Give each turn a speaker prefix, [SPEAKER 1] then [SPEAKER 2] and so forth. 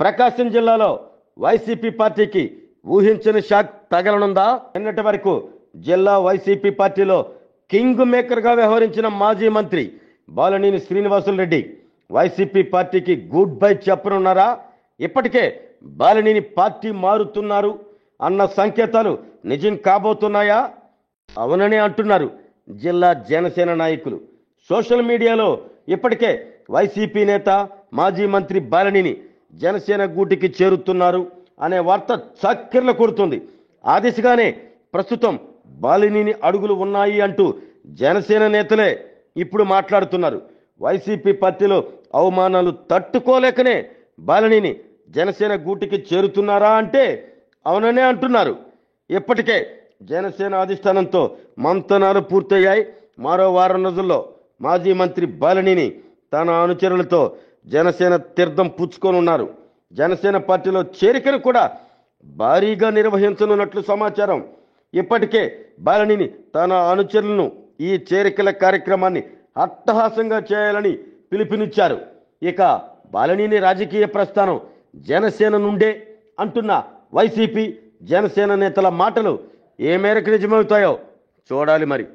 [SPEAKER 1] ప్రకాశం జిల్లాలో వైసీపీ పార్టీకి ఊహించని షాక్ తగలనుందా? నిన్నటి వరకు జిల్లా వైసీపీ పార్టీలో కింగ్ మేకర్గా వ్యవహరించిన మాజీ మంత్రి బాలినేని శ్రీనివాసులు వైసీపీ పార్టీకి గుడ్ బై చెప్పనున్నారా? ఇప్పటికే బాలినేని పార్టీ మారుతున్నారు అన్న సంకేతాలు నిజం కాబోతున్నాయా? అవుననే అంటున్నారు జిల్లా జనసేన నాయకులు. సోషల్ మీడియాలో ఇప్పటికే వైసీపీ నేత మాజీ మంత్రి బాలినేని జనసేన గూటికి చేరుతున్నారు అనే వార్త చక్కెర్లు కొడుతుంది. ఆ దిశగానే ప్రస్తుతం బాలినేని అడుగులు ఉన్నాయి అంటూ జనసేన నేతలే ఇప్పుడు మాట్లాడుతున్నారు. వైసీపీ పార్టీలో అవమానాలు తట్టుకోలేకనే బాలినేని జనసేన గూటికి చేరుతున్నారా అంటే అవుననే అంటున్నారు. ఇప్పటికే జనసేన అధిష్టానంతో మంతనాలు పూర్తయ్యాయి. మరో వారం రోజుల్లో మాజీ మంత్రి బాలినేని తన అనుచరులతో జనసేన తీర్థం పుచ్చుకోనున్నారు. జనసేన పార్టీలో చేరికను కూడా భారీగా నిర్వహించనున్నట్లు సమాచారం. ఇప్పటికే బాలినేని తన అనుచరులను ఈ చేరికల కార్యక్రమాన్ని అట్టహాసంగా చేయాలని పిలుపునిచ్చారు. ఇక బాలినేని రాజకీయ ప్రస్థానం జనసేన నుండే అంటున్న వైసీపీ జనసేన నేతల మాటలు ఏ మేరకు నిజమవుతాయో చూడాలి మరి.